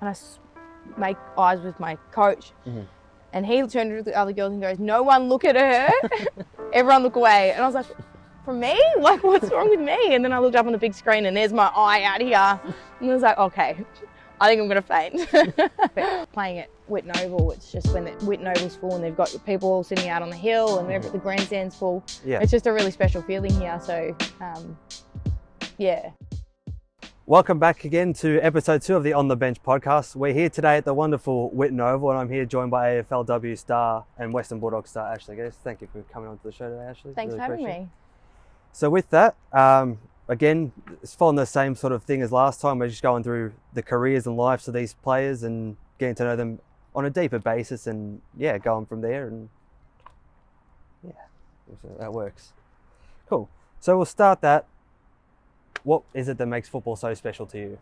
and I make eyes with my coach. And he turned to the other girls and goes, "No one look at her." Everyone look away. And I was like, "For me? Like, what's wrong with me?" And then I looked up on the big screen and there's my eye out here. And I was like, okay, I think I'm going to faint. Playing at Whitten Oval, it's just when the Whitten Oval's full and they've got people all sitting out on the hill and the grandstand's full. Yeah. It's just a really special feeling here. So, yeah. Welcome back again to episode 2 of the On the Bench podcast. We're here today at the wonderful Whitten Oval, and I'm here joined by AFLW star and Western Bulldog star Ashleigh Guest. Thank you for coming onto the show today, Ashleigh. Thanks for having me. So with that, again, it's following the same sort of thing as last time. We're just going through the careers and lives of these players and getting to know them on a deeper basis, and yeah, going from there, and yeah, so that works. Cool. So we'll start that. What is it that makes football so special to you?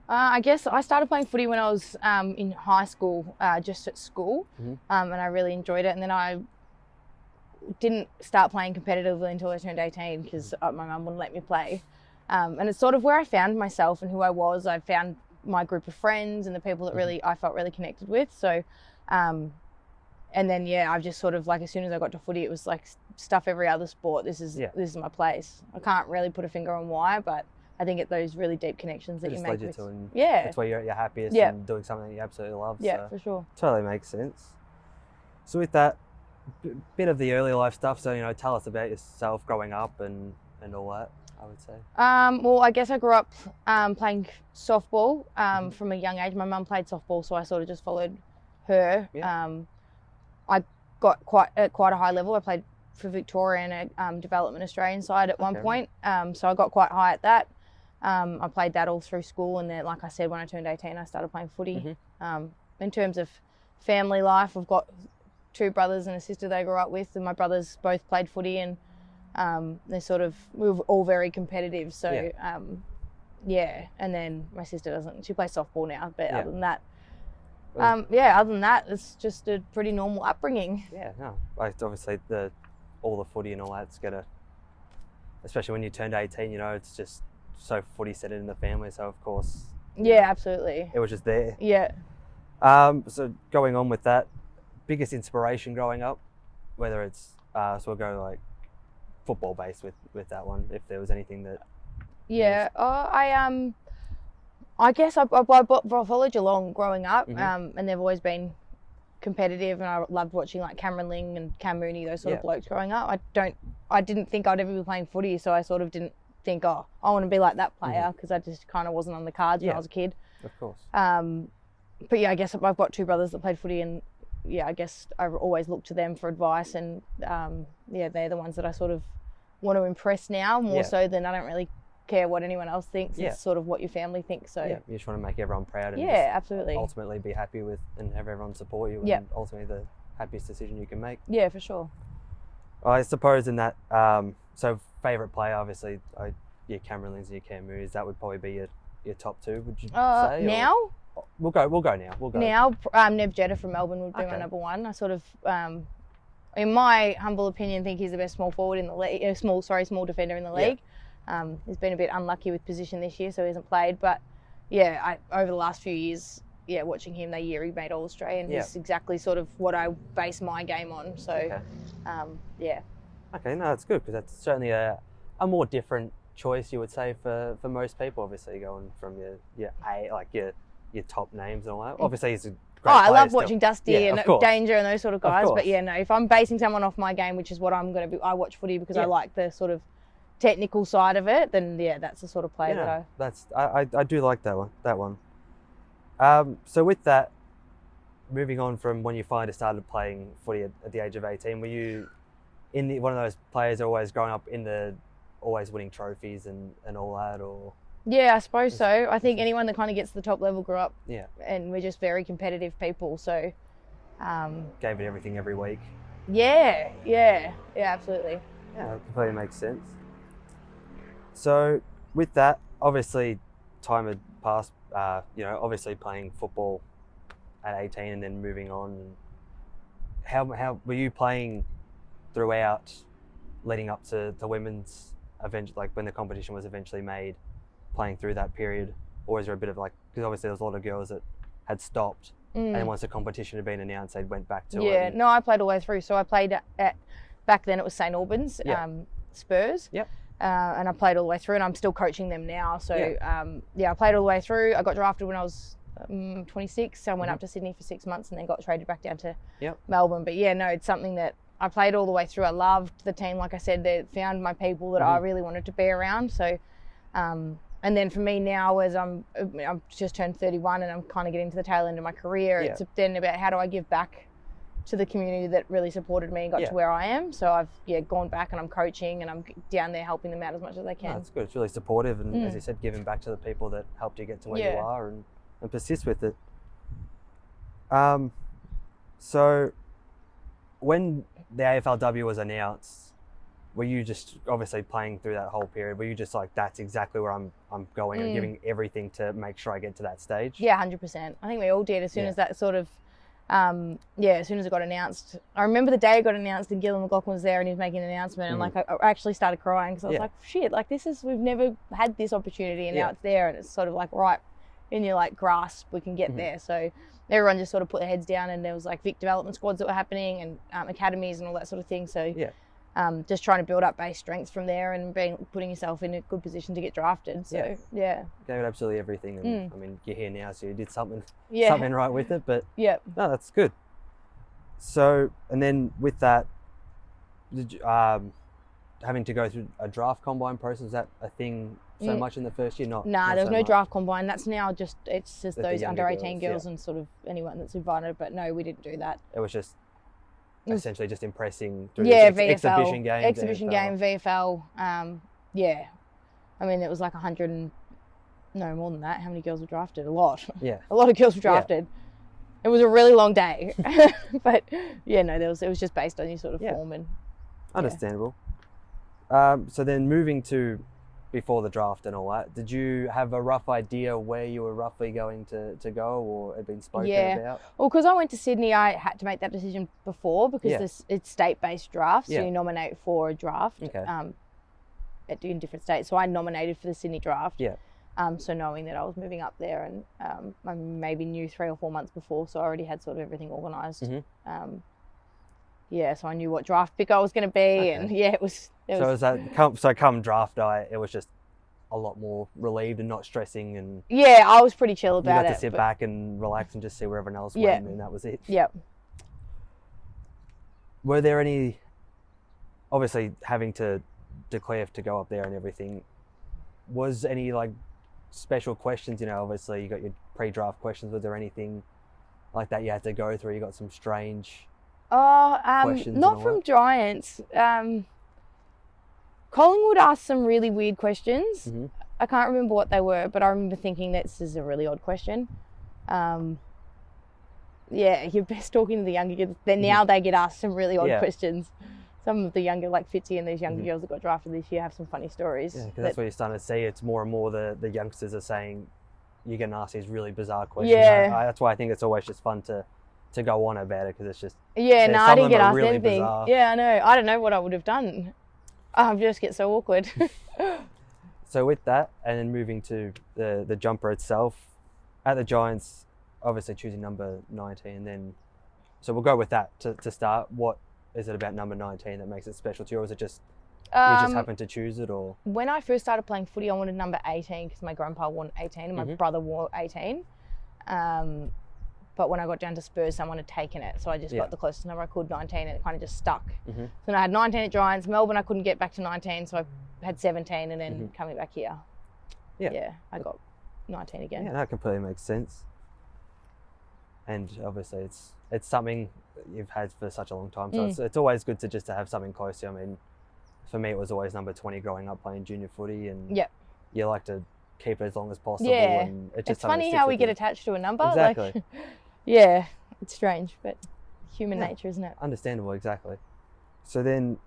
I guess I started playing footy when I was in high school, just at school, and I really enjoyed it. And then I didn't start playing competitively until I turned 18 because my mum wouldn't let me play. And it's sort of where I found myself and who I was. I found my group of friends and the people that really I felt really connected with. So, and then yeah, I've just sort of like as soon as I got to footy, it was like stuff every other sport. This is my place. I can't really put a finger on why, but I think it's those really deep connections that you make. With, it's where you're at your happiest and doing something that you absolutely love. Yeah, so for sure. Totally makes sense. So with that, bit of the early life stuff. So tell us about yourself growing up and all that. I would say. Well, I guess I grew up playing softball from a young age. My mum played softball, so I sort of just followed her. Yeah. I got quite a high level. I played for Victoria and a development Australian side at one point. So I got quite high at that. I played that all through school, and then, like I said, when I turned 18, I started playing footy. In terms of family life, I've got 2 brothers and a sister that I grew up with, and my brothers both played footy, and we were all very competitive. So and then my sister doesn't. She plays softball now, but other than that. Other than that, it's just a pretty normal upbringing. Yeah, no. Obviously, all the footy and all that's gonna, especially when you turned 18, it's just so footy set in the family. So of course. Yeah, absolutely. It was just there. Yeah. So going on with that, biggest inspiration growing up, whether it's so we'll go like football based with that one. If there was anything that. Yeah. I guess I followed Geelong growing up, and they've always been competitive, and I loved watching like Cameron Ling and Cam Mooney, those sort of blokes growing up. I didn't think I'd ever be playing footy, so I sort of didn't think, I want to be like that player, because I just kind of wasn't on the cards when I was a kid. Of course. But yeah, I guess I've got 2 brothers that played footy, and yeah, I guess I always look to them for advice, and they're the ones that I sort of want to impress now more so than I don't really care what anyone else thinks. It's sort of what your family thinks. So you just want to make everyone proud and absolutely ultimately be happy with and have everyone support you, and ultimately the happiest decision you can make. Yeah, for sure. I suppose in that so favourite player, obviously Cameron Ling's and your Cam Mooney's, that would probably be your top 2, would you say? Now? We'll go now. Now, Neb Jetta from Melbourne would be my number 1. I sort of in my humble opinion think he's the best small forward in the league, small defender in the league. He's been a bit unlucky with position this year, so he hasn't played. But yeah, over the last few years, watching him, that year he made All Australian. He's exactly sort of what I base my game on. So, Okay, no, that's good, because that's certainly a more different choice, you would say, for most people. Obviously, going from your top names and all that. Obviously, he's a great player. I love watching Dusty and Danger and those sort of guys. But if I'm basing someone off my game, which is what I'm going to be, I watch footy because I like the sort of technical side of it, then that's the sort of player that I do like that one. So with that, moving on from when you finally started playing footy at the age of 18, were you one of those players always growing up always winning trophies and all that, or? Yeah, I suppose so. I think anyone that kind of gets to the top level grew up, and we're just very competitive people, so. Gave it everything every week. Yeah, absolutely. Yeah, that completely makes sense. So with that, obviously time had passed, obviously playing football at 18 and then moving on. How were you playing throughout leading up to women's event, like when the competition was eventually made, playing through that period? or is there a bit of like, because obviously there's a lot of girls that had stopped, and then once the competition had been announced, they went back to it. Yeah, no, I played all the way through. So I played at back then it was St Albans, Spurs. Yep. And I played all the way through, and I'm still coaching them now. So I played all the way through. I got drafted when I was 26, so I went up to Sydney for 6 months and then got traded back down to Melbourne. But yeah, no, it's something that I played all the way through. I loved the team. Like I said, they found my people that I really wanted to be around. So, and then for me now, as I'm just turned 31 and I'm kind of getting to the tail end of my career, it's then about how do I give back to the community that really supported me and got to where I am. So I've gone back and I'm coaching and I'm down there helping them out as much as I can. That's good. It's really supportive, and as you said, giving back to the people that helped you get to where you are, and persist with it. So when the AFLW was announced, were you just obviously playing through that whole period? Were you just like, that's exactly where I'm going and giving everything to make sure I get to that stage? Yeah, 100%. I think we all did as soon as that sort of, as soon as it got announced. I remember the day it got announced and Gillan McLaughlin was there and he was making an announcement and like I actually started crying because I was like, shit, like we've never had this opportunity and now it's there, and it's sort of like right in your like grasp, we can get there. So everyone just sort of put their heads down, and there was like Vic development squads that were happening and academies and all that sort of thing. So just trying to build up base strength from there and putting yourself in a good position to get drafted. So gave it absolutely everything. And I mean, you're here now, so you did something right with it. But no, that's good. So, and then with that, did you, having to go through a draft combine process, was that a thing so much in the first year? Nah, there was no draft combine. That's now it's just those under 18 girls and sort of anyone that's invited. But no, we didn't do that. It was just essentially just impressing through VFL, exhibition games. Exhibition game, VFL. I mean, it was like 100 and no more than that. How many girls were drafted? A lot. Yeah. A lot of girls were drafted. It was a really long day. But it was just based on your sort of form and understandable. So then moving to before the draft and all that, did you have a rough idea where you were roughly going to go, or had been spoken about? Well, because I went to Sydney, I had to make that decision before because it's state-based draft, so you nominate for a draft in different states. So I nominated for the Sydney draft. So knowing that I was moving up there, and I maybe knew 3 or 4 months before, so I already had sort of everything organised. So I knew what draft pick I was going to be, and it was. Come draft day, it was just a lot more relieved and not stressing, and I was pretty chill about it. You got to sit back and relax and just see where everyone else went, and that was it. Were there any, obviously having to declare to go up there and everything, was any like special questions? Obviously you got your pre-draft questions. Was there anything like that you had to go through? You got some strange questions? Not from Giants. Collingwood asked some really weird questions. I can't remember what they were, but I remember thinking this is a really odd question. You're best talking to the younger kids. Then now they get asked some really odd questions. Some of the younger, like Fitzy and these younger girls that got drafted this year, have some funny stories. Yeah, because that's what you're starting to see. It's more and more the youngsters are saying you're going to ask these really bizarre questions. That's why I think it's always just fun to go on about it, because it's just I didn't get asked really anything. Bizarre. I know. I don't know what I would have done. I just get so awkward. So with that, and then moving to the jumper itself, at the Giants, obviously choosing number 19, then so we'll go with that to start. What is it about number 19 that makes it special to you, or is it just you just happened to choose it? Or when I first started playing footy, I wanted number 18 because my grandpa wore 18 and my brother wore 18. But when I got down to Spurs, someone had taken it. So I just got the closest number I could, 19, and it kind of just stuck. So then I had 19 at Giants. Melbourne, I couldn't get back to 19, so I had 17, and then coming back here. I got 19 again. Yeah, that completely makes sense. And obviously it's something you've had for such a long time. So it's always good to have something close to you. I mean, for me, it was always number 20 growing up playing junior footy, and you like to keep it as long as possible. Yeah, and it's funny how we get attached to a number. Exactly. Like, it's strange, but human nature, isn't it? Understandable, exactly. So then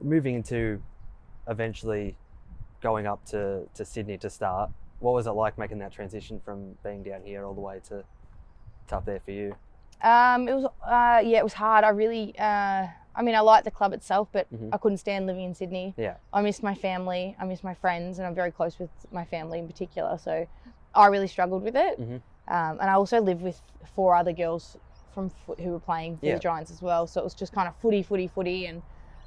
moving into eventually going up to Sydney to start, what was it like making that transition from being down here all the way to up there for you? It was hard. I really, I liked the club itself, but I couldn't stand living in Sydney. I missed my family, I missed my friends, and I'm very close with my family in particular. So I really struggled with it. Mm-hmm. And I also lived with 4 other girls who were playing for the Giants as well. So it was just kind of footy. And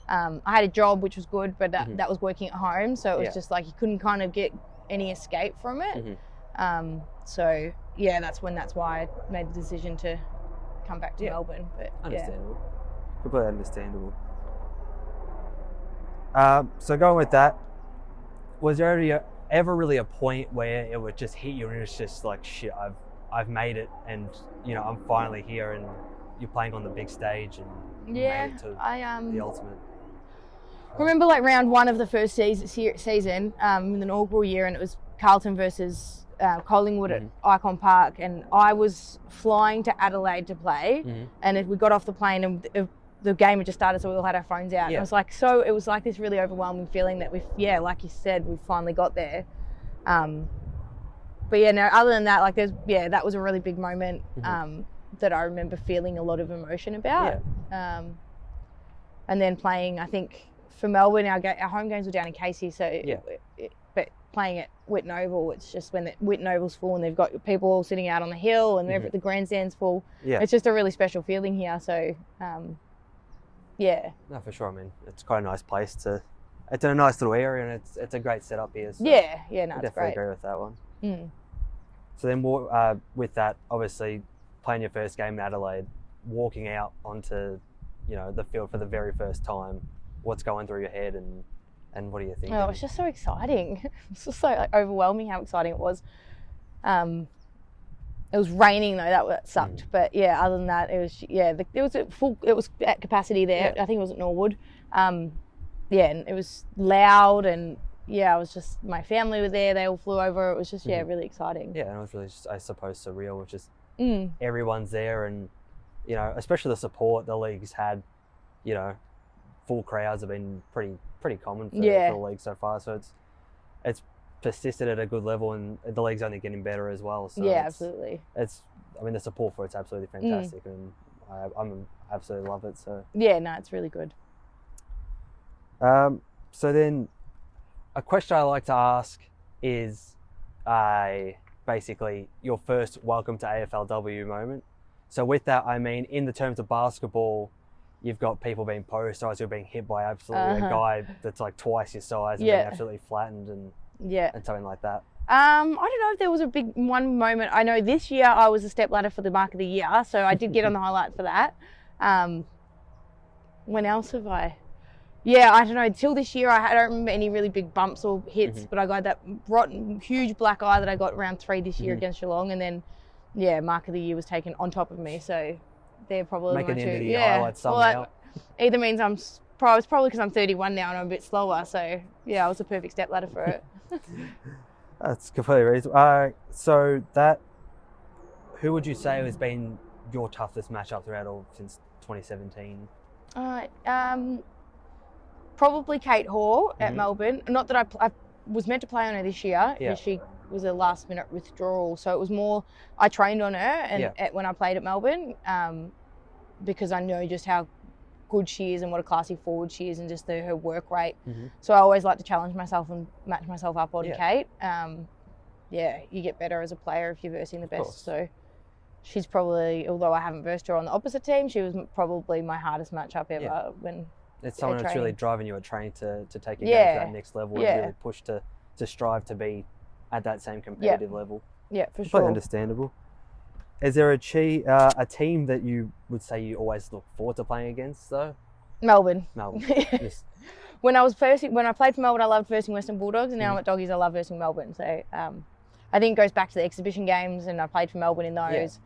I had a job, which was good, but that was working at home. So it was just like you couldn't kind of get any escape from it. So yeah, that's why I made the decision to come back to Melbourne. But understandable. Completely understandable. So going with that, was there ever really a point where it would just hit you and it's just like, shit, I've made it, and you know, I'm finally here, and you're playing on the big stage, and made it to the ultimate? Remember like round 1 of the first season in the inaugural year, and it was Carlton versus Collingwood at Icon Park, and I was flying to Adelaide to play, and we got off the plane and the game had just started, so we all had our phones out. And it was like this really overwhelming feeling that like you said, we finally got there. But yeah, no, other than that, like that was a really big moment that I remember feeling a lot of emotion about. And then playing, I think for Melbourne, our home games were down in Casey, so but playing at Whitten Oval, it's just when the Whitten Oval's full and they've got people all sitting out on the hill and the grandstand's full. It's just a really special feeling here. So no, for sure. I mean, it's quite a nice place it's in a nice little area, and it's a great setup here. So no, I it's definitely great. agree with that one. So then with that, obviously playing your first game in Adelaide, walking out onto, you know, the field for the very first time, what's going through your head, and what are you thinking? Oh, it's just so exciting. It's just so like, overwhelming how exciting it was. It was raining though, that sucked. But yeah, other than that, it was it was at capacity there. I think it was at Norwood. And it was loud, and I was just, my family were there, they all flew over. It was just really exciting. Yeah, and it was really just, I suppose, surreal, which is everyone's there, and you know, especially the support the league's had. You know, full crowds have been pretty common for the league so far. So it's persisted at a good level, and the league's only getting better as well. So absolutely. I mean, the support for it's absolutely fantastic, and I'm absolutely love it. So it's really good. So then, a question I like to ask is, basically your first welcome to AFLW moment. So with that, I mean, in the terms of basketball, you've got people being posterised who are being hit by absolutely a guy that's like twice your size and being absolutely flattened and something like that. I don't know if there was a big one moment. I know this year I was a stepladder for the mark of the year, so I did get on the highlight for that. When else have I? Yeah, I don't know. Till this year, I don't remember any really big bumps or hits, but I got that rotten, huge black eye that I got round 3 this year against Geelong, and then, mark of the year was taken on top of me. So they're probably making my the end of two. the highlights somehow. Well, either means it's probably because I'm 31 now and I'm a bit slower. So I was a perfect stepladder for it. That's completely reasonable. So who would you say has been your toughest matchup throughout all since 2017? Probably Kate Hoare at Melbourne. Not that I was meant to play on her this year because she was a last minute withdrawal. So it was more, I trained on her and when I played at Melbourne because I know just how good she is and what a classy forward she is and just her work rate. So I always like to challenge myself and match myself up on Kate. You get better as a player if you're versing the best. So she's probably, although I haven't versed her on the opposite team, she was probably my hardest matchup ever when it's someone that's really driving you at training to take your game to that next level and really push to strive to be at that same competitive level. Yeah, for sure. Quite understandable. Is there a team that you would say you always look forward to playing against, though? Melbourne. Just... When I played for Melbourne, I loved versing Western Bulldogs, and now I'm at Doggies, I love versing Melbourne. So I think it goes back to the exhibition games, and I played for Melbourne in those.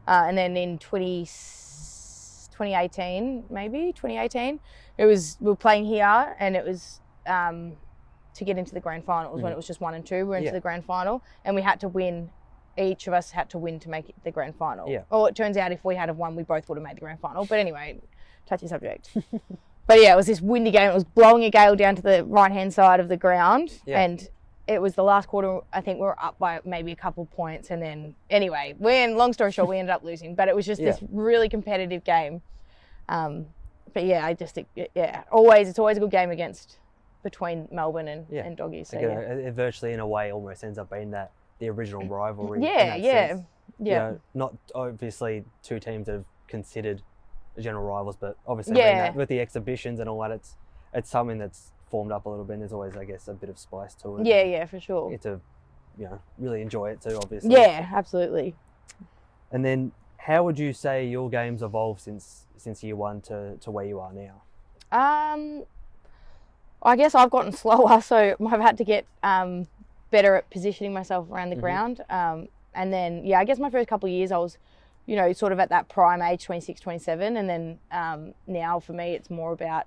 And then in 2018, we were playing here, and it was to get into the grand final. It was when it was just 1 and 2. We were into the grand final, and we had to win. Each of us had to win to make it the grand final. Or it turns out if we had have won, we both would have made the grand final. But anyway, touchy subject. But it was this windy game. It was blowing a gale down to the right-hand side of the ground, and it was the last quarter. I think we were up by maybe a couple of points, and then anyway, long story short, we ended up losing. But it was just this really competitive game. But it's always a good game between Melbourne and Doggies. So it virtually in a way almost ends up being that the original rivalry. Yeah, in that yeah, sense. yeah. You know, not obviously two teams that have considered general rivals, but obviously being that, with the exhibitions and all that, it's something that's formed up a little bit. And there's always, I guess, a bit of spice to it. Yeah, for sure. You get to, really enjoy it too, obviously. Yeah, absolutely. And then, how would you say your game's evolved since year one to where you are now? I guess I've gotten slower, so I've had to get better at positioning myself around the ground. And then, I guess my first couple of years I was, sort of at that prime age, 26, 27. And then now for me, it's more about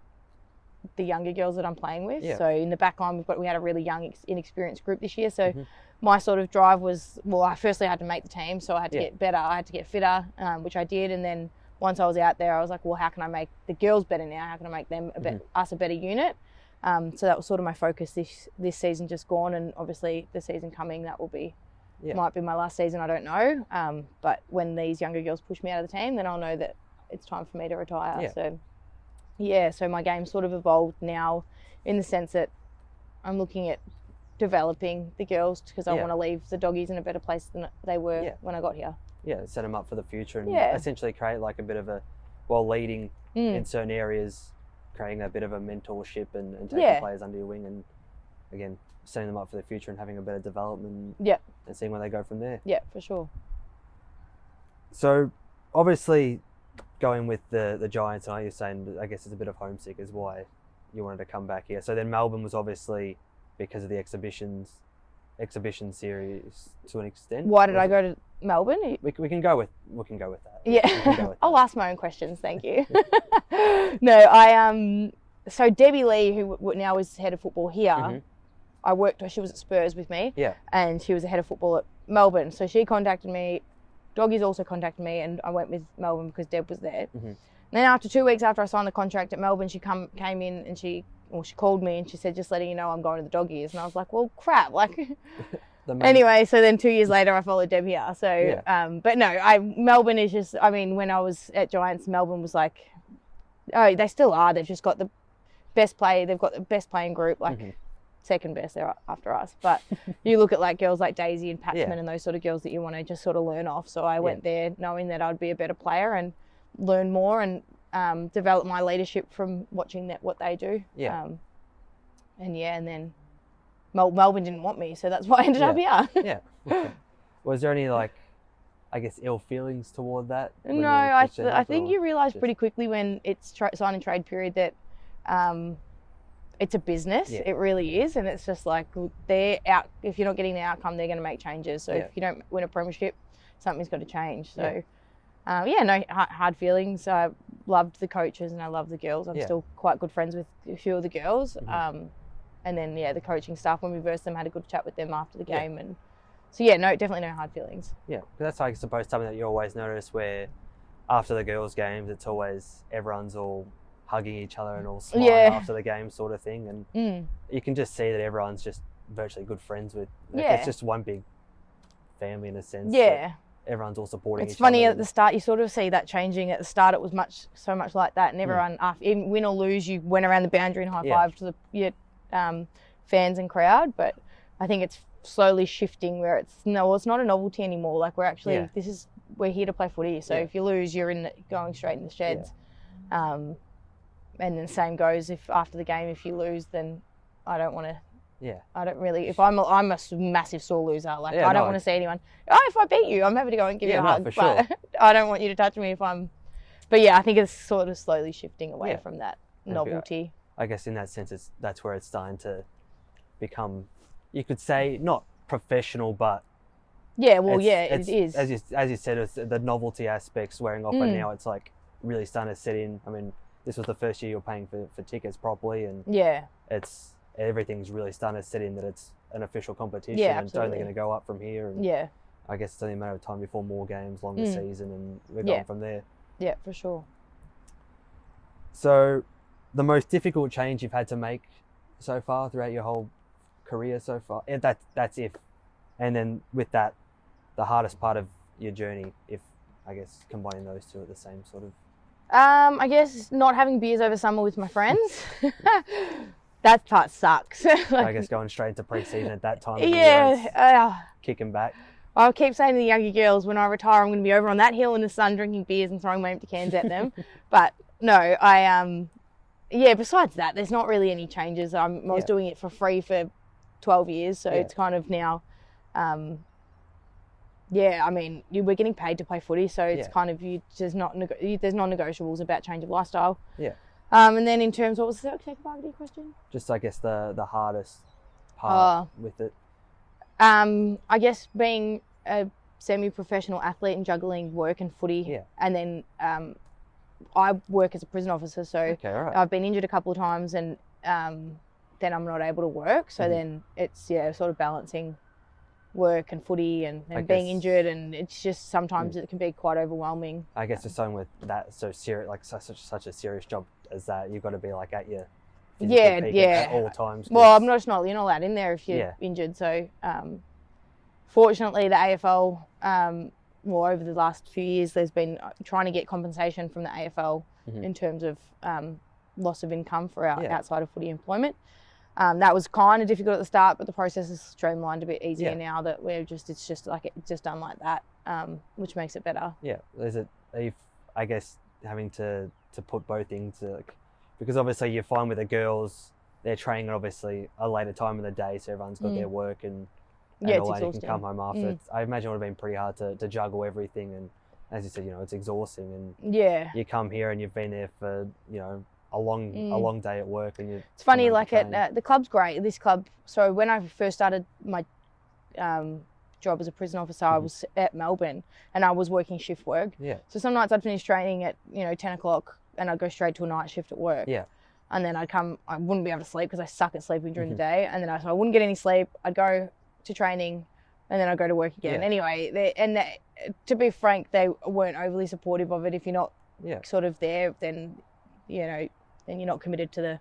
the younger girls that I'm playing with. Yeah. So in the back line, we had a really young, inexperienced group this year. So my sort of drive was, I firstly had to make the team. So I had to get better. I had to get fitter, which I did. And then once I was out there, I was like, well, how can I make the girls better now? How can I make them us a better unit? So that was sort of my focus this season just gone, and obviously the season coming, that will be might be my last season, I don't know. But when these younger girls push me out of the team, then I'll know that it's time for me to retire. So my game sort of evolved now in the sense that I'm looking at developing the girls because I want to leave the doggies in a better place than they were when I got here. Yeah, set them up for the future and essentially create like a bit of a, leading in certain areas, creating a bit of a mentorship and taking players under your wing and, again, setting them up for the future and having a better development and seeing where they go from there. Yeah, for sure. So, obviously, going with the Giants, and you're saying, I guess it's a bit of homesick is why you wanted to come back here. So then Melbourne was obviously because of the exhibition series to an extent. Why did I go to Melbourne? We can go with that. Yeah, I'll ask my own questions. Thank you. No, so Debbie Lee, who now is head of football here, she was at Spurs with me. Yeah. And she was the head of football at Melbourne. So she contacted me. Doggies also contacted me, and I went with Melbourne because Deb was there. Then after 2 weeks after I signed the contract at Melbourne, she came in and she called me and she said, just letting you know I'm going to the Doggies. And I was like, well, crap. Anyway, so then 2 years later I followed Deb here. So, but no, Melbourne is just, when I was at Giants, Melbourne was like, oh, they still are. They've just got the best play. They've got the best playing group, second best there after us. But you look at girls like Daisy and Patsman and those sort of girls that you want to just sort of learn off. So I went there knowing that I'd be a better player and learn more and develop my leadership from watching what they do. And then Melbourne didn't want me, so that's why I ended up here. Okay. Was there any I guess ill feelings toward that? No, I think you realise pretty quickly when it's sign and trade period that it's a business. It really is, and it's just they're out. If you're not getting the outcome, they're going to make changes. So if you don't win a premiership, something's got to change. So no hard feelings. I loved the coaches and I loved the girls. I'm still quite good friends with a few of the girls. And then the coaching staff, when we versed them, had a good chat with them after the game, and so no, definitely no hard feelings. Yeah, that's I suppose something that you always notice where after the girls' games, it's always everyone's all hugging each other and all smiling after the game sort of thing, and you can just see that everyone's just virtually good friends with. It's just one big family in a sense. Everyone's all supporting each other. It's funny at the start, you sort of see that changing. At the start, it was so much like that, and everyone, even win or lose, you went around the boundary and high-fived to the fans and crowd. But I think it's slowly shifting where it's not a novelty anymore. We're actually we're here to play footy. So if you lose, you're going straight in the sheds. And then the same goes if after the game, if you lose, then I don't want to. I don't really. If I'm a massive sore loser, I don't want to see anyone. Oh, if I beat you, I'm happy to go and give you a hug. For sure. But I don't want you to touch me if I'm. But I think it's sort of slowly shifting away from that novelty. I guess in that sense, that's where it's starting to become. You could say not professional, but it is. As you said, it's the novelty aspects wearing off, and now it's really starting to set in. I mean, this was the first year you're paying for tickets properly, and everything's really starting to set in that it's an official competition and it's only going to go up from here. And I guess it's only a matter of time before more games, longer season, and we're going from there. Yeah, for sure. So, the most difficult change you've had to make so far throughout your whole career so far, that's if, and then with that, the hardest part of your journey, if I guess combining those two at the same sort of. I guess not having beers over summer with my friends. that part sucks. I guess going straight into pre-season at that time of the year, kicking back. I keep saying to the younger girls, when I retire, I'm going to be over on that hill in the sun drinking beers and throwing my empty cans at them. But no, besides that, there's not really any changes. I was doing it for free for 12 years, so it's kind of now, I mean, we're getting paid to play footy, so it's kind of, there's non-negotiables about change of lifestyle. Yeah. And then in terms, what was the second part of your question? Just, I guess, the hardest part with it. I guess being a semi-professional athlete and juggling work and footy, and then I work as a prison officer, so I've been injured a couple of times, and then I'm not able to work. So then it's sort of balancing work and footy and being injured, and it's just sometimes it can be quite overwhelming. I guess with something with that so serious, like such a serious job as that, you've got to be like at your peak at all times. Well, you're not allowed in there if you're injured. So fortunately, the AFL, over the last few years, there's been trying to get compensation from the AFL in terms of loss of income for our outside of footy employment. That was kind of difficult at the start, but the process is streamlined a bit easier now that it's just done like that, which makes it better. Yeah. I guess having to put both into, because obviously you find with the girls, they're training at obviously a later time of the day, so everyone's got their work and all that, you can come home after. I imagine it would have been pretty hard to juggle everything, and as you said, it's exhausting, and you come here and you've been there for, a long day at work, and it's funny, like the club's great. This club, so when I first started my job as a prison officer, I was at Melbourne and I was working shift work. So some nights I'd finish training at 10 o'clock and I'd go straight to a night shift at work. And then I'd come, I wouldn't be able to sleep because I suck at sleeping during the day, and then I wouldn't get any sleep. I'd go to training and then I'd go to work again. Anyway, to be frank, they weren't overly supportive of it. If you're not sort of there, then then you're not committed to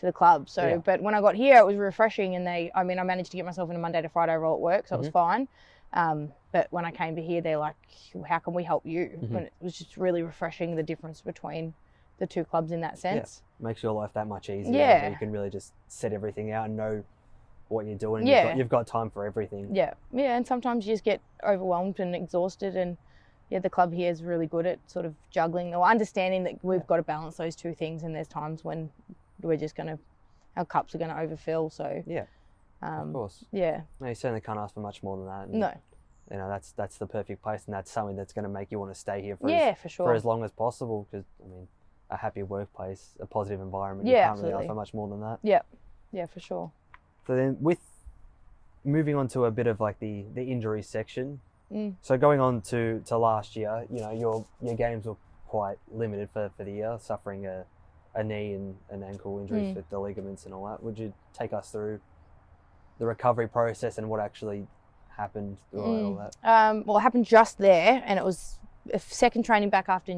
the club. So, but when I got here, it was refreshing, and I managed to get myself in a Monday to Friday role at work, so it was fine. But when I came to here, they're like, how can we help you? And it was just really refreshing, the difference between the two clubs in that sense. Makes your life that much easier. You can really just set everything out and know what you're doing. And you've got time for everything. And sometimes you just get overwhelmed and exhausted, and the club here is really good at sort of juggling or understanding that we've got to balance those two things, and there's times when we're just our cups are going to overfill. So of course. No, you certainly can't ask for much more than that. And, no. That's the perfect place, and that's something that's going to make you want to stay here for as long as possible, because a happy workplace, a positive environment, you can't really ask for much more than that. Yeah, for sure. So then, with moving on to a bit of like the injury section, so going on to last year, your games were quite limited for the year, suffering a knee and an ankle injuries with the ligaments and all that. Would you take us through the recovery process and what actually happened throughout all that? Well, it happened just there, and it was a second training back after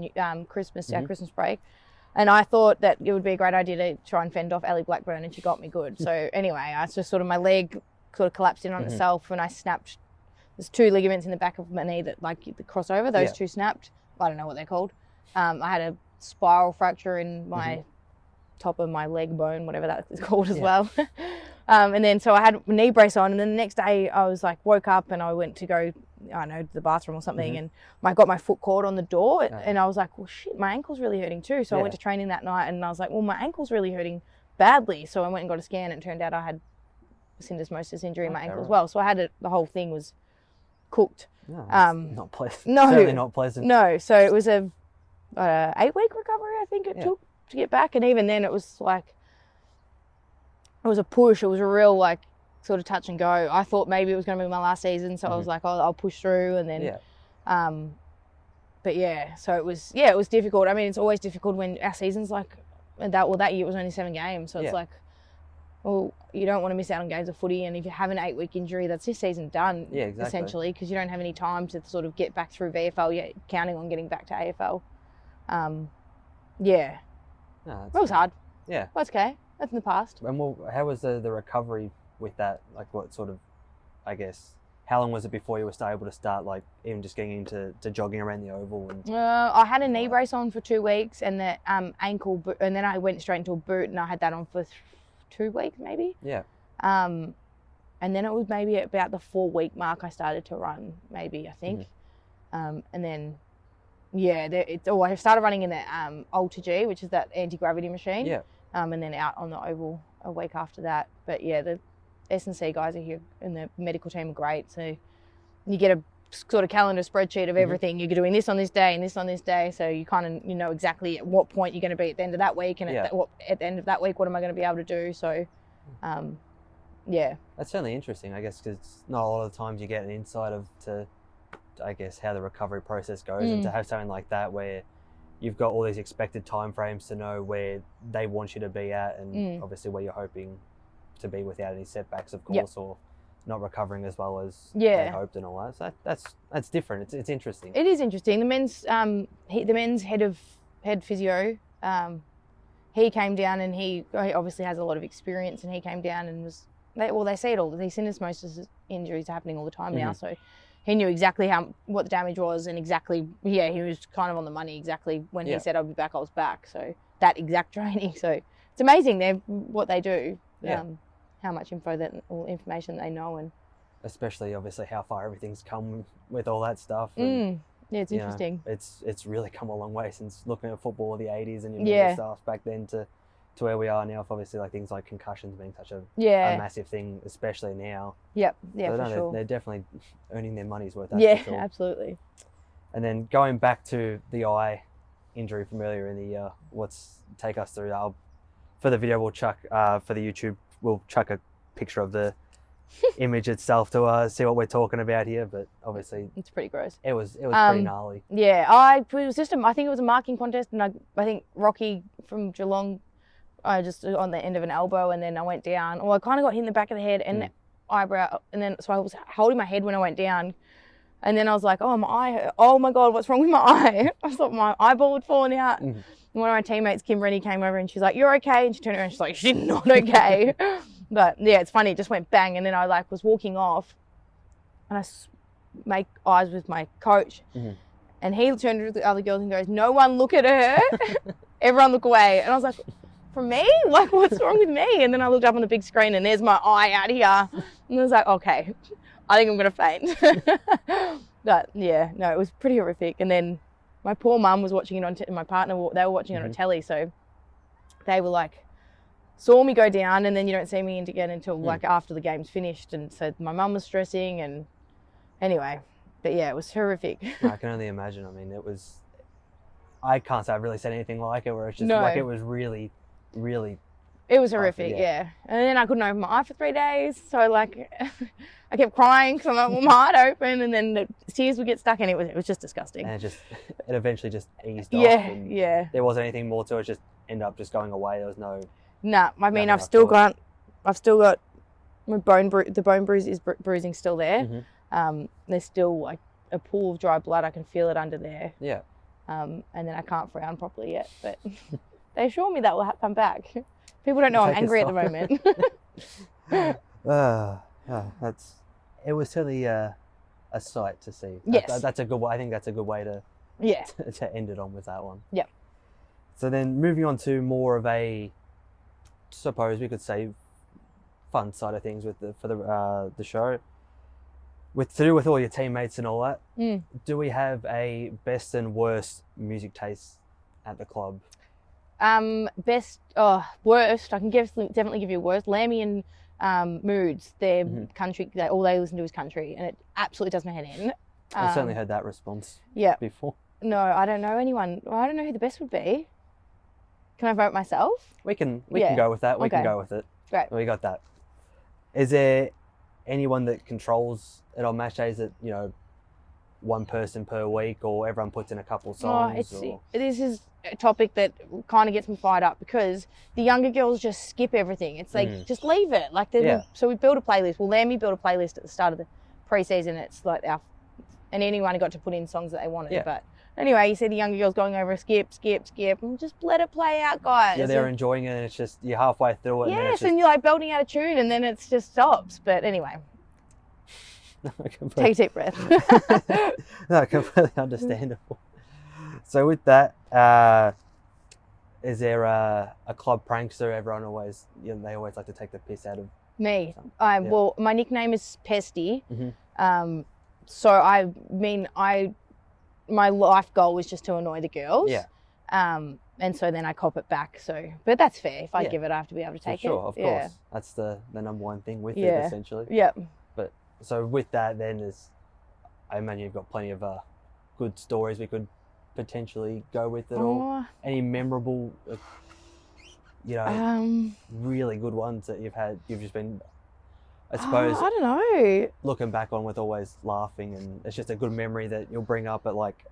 Christmas, our Christmas break. And I thought that it would be a great idea to try and fend off Ellie Blackburn, and she got me good. So anyway, I just sort of, my leg sort of collapsed in on itself, and I snapped. There's two ligaments in the back of my knee that the crossover. Those two snapped. I don't know what they're called. I had a spiral fracture in my top of my leg bone, whatever that is called as well. And then so I had a knee brace on, and then the next day I was woke up and I went to go, to the bathroom or something, and I got my foot caught on the door, and I was like, well, shit, my ankle's really hurting too. So I went to training that night, and I was like, well, my ankle's really hurting badly. So I went and got a scan, and it turned out I had a syndesmosis injury in my ankle as well. So I had the whole thing was cooked. Not pleasant. No, certainly not pleasant. No, so it was a 8-week recovery, I think it took to get back, and even then it was it was a push. It was a real sort of touch and go. I thought maybe it was going to be my last season, so I was like, I'll push through, and then but so it was difficult. It's always difficult when our season's that year it was only 7 games, so it's well, you don't want to miss out on games of footy, and if you have an 8-week injury, that's your season done, essentially, because you don't have any time to sort of get back through VFL. You're counting on getting back to AFL. It was hard. Well, it's okay. That's in the past. And how was the recovery with that? What sort of, how long was it before you were able to start, even just getting into jogging around the oval? And I had a knee brace on for 2 weeks, and the ankle, and then I went straight into a boot, and I had that on for 2 weeks maybe. Yeah. And then it was maybe about the 4-week mark I started to run, maybe, I think. And then, I started running in the Ultra G, which is that anti-gravity machine. Yeah. And then out on the oval a week after that. But yeah, the S&C guys are here and the medical team are great. So you get a sort of calendar spreadsheet of everything. You're doing this on this day and this on this day. So you kind of, you know exactly at what point you're going to be at the end of that week. And at the end of that week, what am I going to be able to do? So, yeah. That's certainly interesting, I guess, because not a lot of the times you get an insight to I guess, how the recovery process goes. And to have something like that where you've got all these expected timeframes to know where they want you to be at and obviously where you're hoping to be without any setbacks, of course, or not recovering as well as they hoped and all that. So that's different. It's interesting. It is interesting. The men's head physio, he came down and he obviously has a lot of experience, and he came down and they say it all. These syndesmosis injuries are happening all the time now, so he knew exactly what the damage was, and exactly, he was kind of on the money exactly when he said I'll be back, I was back. So that exact training. So it's amazing what they do, how much information they know, and especially obviously how far everything's come with all that stuff. And, yeah, it's interesting. It's really come a long way since looking at football of the 80s and the stuff back then to where we are now. Obviously, like things like concussions being such a massive thing, especially now. Yep, so for sure. They're definitely earning their money's worth. For sure. Absolutely. And then going back to the eye injury from earlier in the year, take us through that. For the video, we'll chuck for the YouTube, we'll chuck a picture of the image itself to see what we're talking about here. But obviously, it's pretty gross. It was pretty gnarly. Yeah, it was just I think it was a marking contest, and I think Rocky from Geelong, I just on the end of an elbow, and then I went down. Well, I kind of got hit in the back of the head and the eyebrow, and then so I was holding my head when I went down, and then I was like, oh, my eye, oh my God, what's wrong with my eye? I thought my eyeball had fallen out. And one of my teammates, Kim Rennie, came over and she's like, you're okay? And she turned around and she's like, she's not okay. But yeah, it's funny, it just went bang, and then I was walking off, and I make eyes with my coach, and he turned to the other girls and goes, no one look at her. Everyone look away. And I was like, for me? Like, what's wrong with me? And then I looked up on the big screen and there's my eye out here. And I was like, okay, I think I'm going to faint. But yeah, no, it was pretty horrific. And then my poor mum was watching it on, my partner, they were watching it on telly. So they were like, saw me go down, and then you don't see me again until like after the game's finished. And so my mum was stressing, and anyway, but yeah, it was horrific. I can only imagine. I mean, I can't say I've really said anything like it, where it's just like, it was really, really, it was horrific. And then I couldn't open my eye for 3 days, so like I kept crying because I'm like, well, my heart open, and then the tears would get stuck in. It was just disgusting. And it eventually just eased off. There wasn't anything more to it. It just ended up just going away. There was no. I mean, I've still got my the bone bruising still there. There's still like a pool of dry blood. I can feel it under there. Yeah. And then I can't frown properly yet, but they assure me that will come back. People don't know I'm angry at the moment. It was certainly a sight to see. Yes. That's a good way. I think that's a good way to end it on with that one. Yep. So then moving on to more of a, suppose we could say, fun side of things for the show. To do with all your teammates and all that, do we have a best and worst music taste at the club? Worst, I can definitely give you worst. Lammy and Moods, their country, all they listen to is country, and it absolutely does my head in. I've certainly heard that response before. No, I don't know anyone. I don't know who the best would be. Can I vote myself? We can go with that. We can go with it. Great. We got that. Is there anyone that controls it on match days that, one person per week, or everyone puts in a couple songs? This is a topic that kind of gets me fired up, because the younger girls just skip everything. It's like, just leave it. Like, so we build a playlist. Well, Lammy built a playlist at the start of the pre-season. It's like and anyone got to put in songs that they wanted. Yeah. But anyway, you see the younger girls going over skip, and just let it play out, guys. Yeah, they're enjoying it, and it's just, you're halfway through it. Yes, and you're like belting out a tune, and then it just stops. But anyway. Take a deep breath. No, completely understandable. So with that, is there a club prankster everyone always, they always like to take the piss out of? Me. Yeah. Well, my nickname is Pesty. Mm-hmm. So I mean, my life goal was just to annoy the girls. Yeah. And so then I cop it back. So, but that's fair. If I give it, I have to be able to take it. Sure, of course. That's the number one thing with it, essentially. Yeah. But so with that, then I imagine you've got plenty of good stories we could potentially go with it all. Any memorable, really good ones that you've just been, I suppose, I don't know, looking back on with always laughing, and it's just a good memory that you'll bring up at like.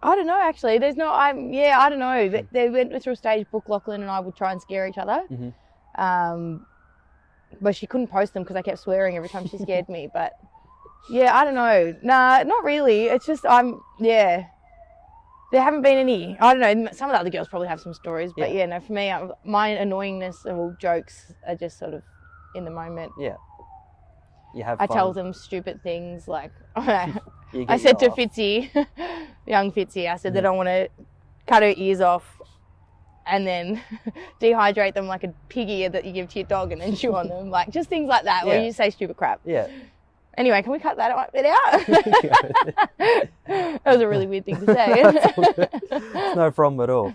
I don't know, actually. There's no, I don't know. They went through a stage, Brooke Lachlan and I would try and scare each other. Mm-hmm. But she couldn't post them because I kept swearing every time she scared me. But yeah, I don't know. Nah, not really. It's just, there haven't been any. I don't know. Some of the other girls probably have some stories. But no, for me, my annoyingness and all jokes are just sort of in the moment. Yeah. You have fun. I tell them stupid things like, I said to Fitzy, young Fitzy, I said that I want to cut her ears off and then dehydrate them like a pig ear that you give to your dog and then chew on them. Like just things like that where you say stupid crap. Yeah. Anyway, can we cut that bit out? That was a really weird thing to say. It's no problem at all.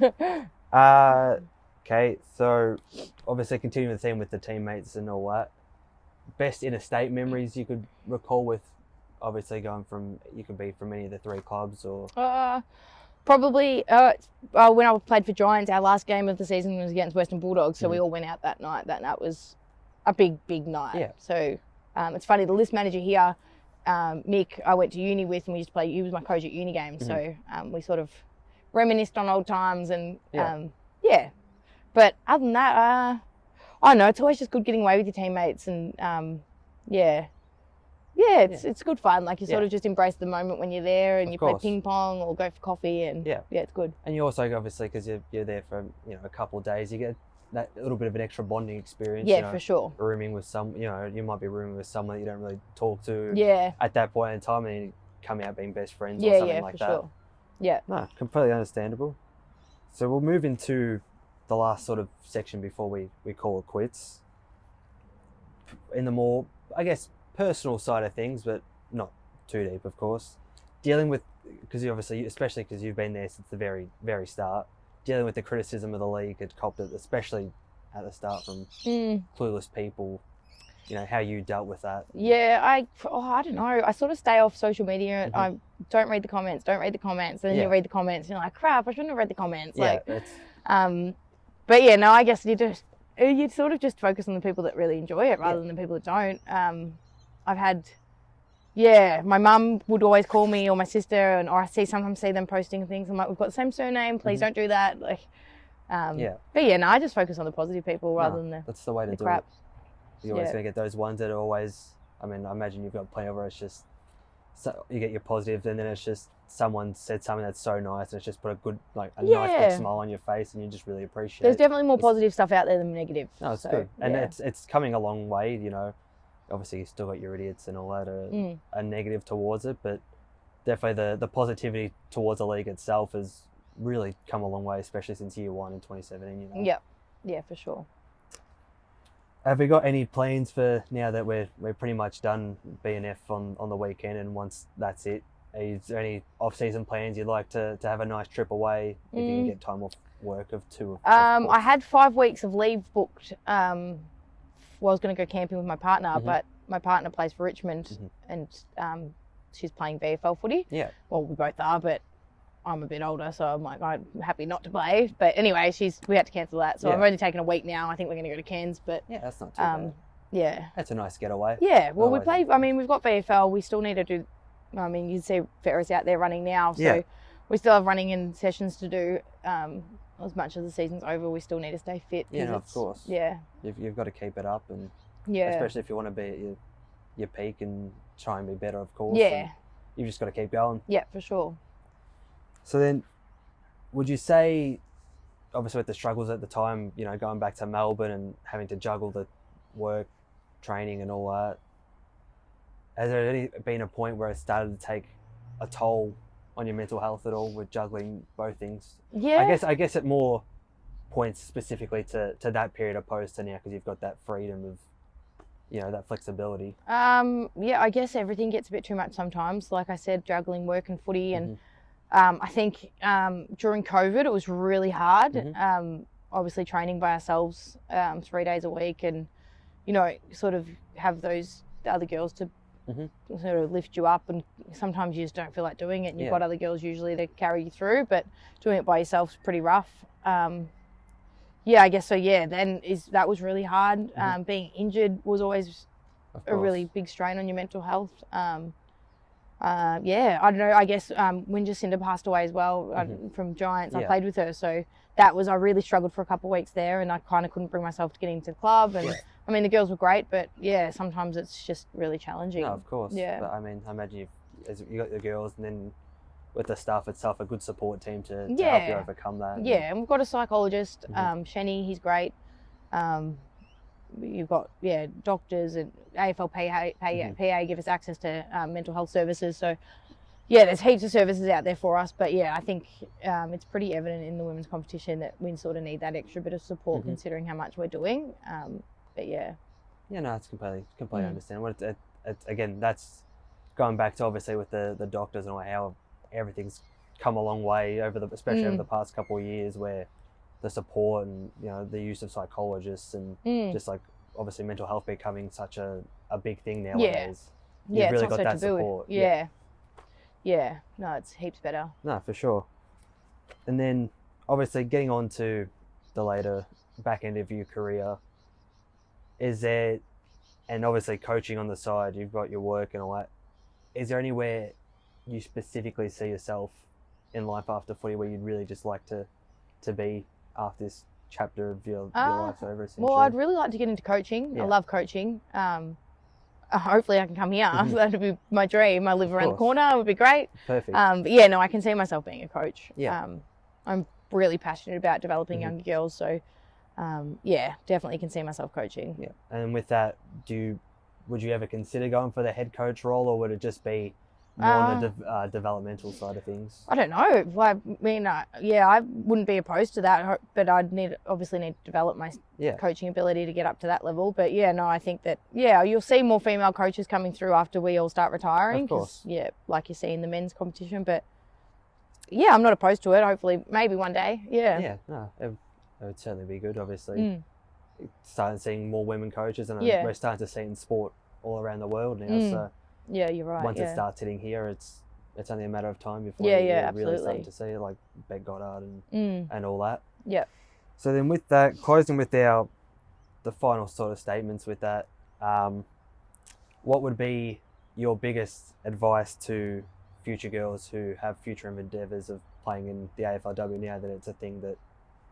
Okay, so obviously continuing the theme with the teammates and all that. Best interstate memories you could recall with, obviously you could be from any of the three clubs or? Probably when I played for Giants, our last game of the season was against Western Bulldogs, so we all went out that night. That night was a big night. Yeah. So it's funny, the list manager here, Mick, I went to uni with, and we used to play, he was my coach at uni games, so we sort of reminisced on old times and But other than that, I don't know, it's always just good getting away with your teammates and it's good fun. Like you sort of just embrace the moment when you're there and you play ping pong or go for coffee and it's good. And you also obviously, because you're there for a couple of days, you get that little bit of an extra bonding experience. Yeah, for sure. Rooming with you might be rooming with someone that you don't really talk to. At that point in time, and you come out being best friends or something like that. Sure. Yeah. No, completely understandable. So we'll move into the last sort of section before we call it quits. In the more, I guess, personal side of things, but not too deep, of course. Dealing with, because obviously, especially because you've been there since the very, very start, dealing with the criticism of the league had copped it, especially at the start from clueless people, how you dealt with that. Yeah, I don't know. I sort of stay off social media. I don't read the comments. And then you read the comments and you're like, crap, I shouldn't have read the comments. But yeah, no, I guess you sort of just focus on the people that really enjoy it rather than the people that don't. I've had, my mum would always call me or my sister, or I sometimes see them posting things. I'm like, we've got the same surname, please don't do that. But I just focus on the positive people rather than that's the way to do crap. It. You're always going to get those ones that are always, I imagine you've got plenty of where it's just, so you get your positives and then it's just someone said something that's so nice and it's just put a good, nice big smile on your face and you just really appreciate it. There's definitely more positive stuff out there than negative. No, it's good. And it's coming a long way, Obviously, you still got your idiots and all that are negative towards it, but definitely the positivity towards the league itself has really come a long way, especially since year one in 2017. Yeah, for sure. Have we got any plans for now that we're pretty much done BNF on the weekend, and once that's it, is there any off-season plans you'd like to have a nice trip away if you can get time off work of two? I had 5 weeks of leave booked. I was going to go camping with my partner, but my partner plays for Richmond and she's playing VFL footy. Yeah. Well, we both are, but I'm a bit older, so I'm like, I'm happy not to play. But anyway, we had to cancel that. So I've only taken a week now. I think we're going to go to Cairns, but that's not too bad. Yeah. That's a nice getaway. Yeah. Well, we play, we've got VFL. We still need to do, you can see Ferris out there running now. So we still have running in sessions to do. As much as the season's over, we still need to stay fit. Yeah, no, of course. Yeah. You've got to keep it up, and especially if you want to be at your peak and try and be better, of course. Yeah. You've just got to keep going. Yeah, for sure. So then, would you say, obviously with the struggles at the time, going back to Melbourne and having to juggle the work, training and all that, has there been a point where it started to take a toll on your mental health at all with juggling both things? Yeah. I guess it more points specifically to that period opposed to now, because you've got that freedom of, that flexibility? Yeah, I guess everything gets a bit too much sometimes. Like I said, juggling work and footy, and I think during COVID it was really hard. Obviously training by ourselves 3 days a week, and sort of have those other girls to sort of lift you up, and sometimes you just don't feel like doing it, and you've got other girls usually to carry you through, but doing it by yourself is pretty rough. I guess so. That was really hard. Being injured was always a really big strain on your mental health. I don't know, I guess when Jacinda passed away as well from Giants, I played with her, so I really struggled for a couple of weeks there, and I kind of couldn't bring myself to get into the club, and I mean the girls were great, but sometimes it's just really challenging. No, of course. But I mean, I imagine you got the girls, and then with the staff itself, a good support team to help you overcome that. And we've got a psychologist, Shenny, he's great. You've got doctors, and AFLPA give us access to mental health services, so there's heaps of services out there for us, but I think it's pretty evident in the women's competition that we sort of need that extra bit of support considering how much we're doing. No, it's completely understandable. It's again, that's going back to obviously with the doctors and how everything's come a long way especially over the past couple of years, where the support and the use of psychologists and just like obviously mental health becoming such a big thing nowadays. You've really got that support. No, it's heaps better. No, for sure. And then obviously getting on to the later back end of your career, and obviously coaching on the side, you've got your work and all that, is there anywhere you specifically see yourself in life after footy where you'd really just like to be after this chapter of your life's over, essentially? Well, I'd really like to get into coaching. I love coaching. Hopefully I can come here. That'd be my dream. I live around the corner. It would be great. Perfect. I can see myself being a coach. I'm really passionate about developing younger girls, so definitely can see myself coaching. Yeah. And with that, would you ever consider going for the head coach role, or would it just be more on the developmental side of things? I don't know. I mean, I wouldn't be opposed to that, but I'd obviously need to develop my coaching ability to get up to that level. But I think that you'll see more female coaches coming through after we all start retiring. Of course. Like you see in the men's competition. But I'm not opposed to it. Hopefully, maybe one day. Yeah. No, it would certainly be good. Obviously, starting seeing more women coaches, and we're starting to see it in sport all around the world now. So. Yeah, you're right. Once it starts hitting here, it's only a matter of time before you're really starting to see it, like Beck Goddard and all that. Yeah. So then with that, closing with the final sort of statements with that, what would be your biggest advice to future girls who have future endeavours of playing in the AFLW now that it's a thing that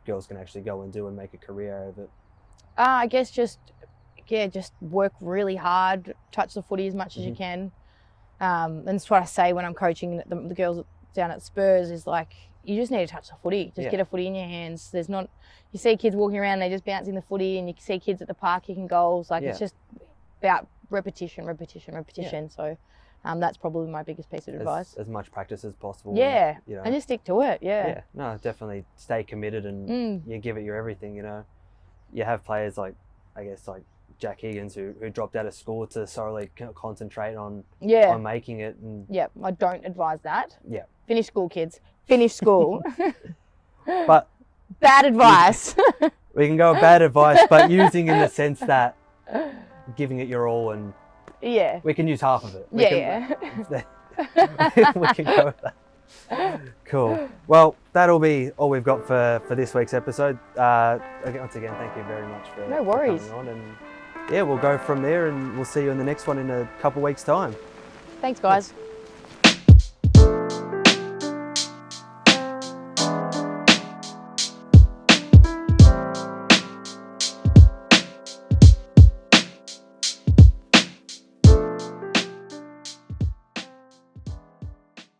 girls can actually go and do and make a career out of it? I guess just work really hard, touch the footy as much as you can. And that's what I say when I'm coaching the girls down at Spurs, is like, you just need to touch the footy. Just get a footy in your hands. You see kids walking around, they're just bouncing the footy, and you see kids at the park kicking goals. It's just about repetition. So that's probably my biggest piece of advice. As much practice as possible. And just stick to it. Yeah. No, definitely stay committed and you give it your everything, You have players like Jack Higgins who dropped out of school to solely concentrate on making it. And I don't advise that. Finish school, kids. Finish school. But bad advice. We can go bad advice, but using in the sense that giving it your all, and we can use half of it. We can go with that. Cool. Well, that'll be all we've got for this week's episode. Once again, thank you very much for coming on, and we'll go from there, and we'll see you in the next one in a couple of weeks' time. Thanks, guys.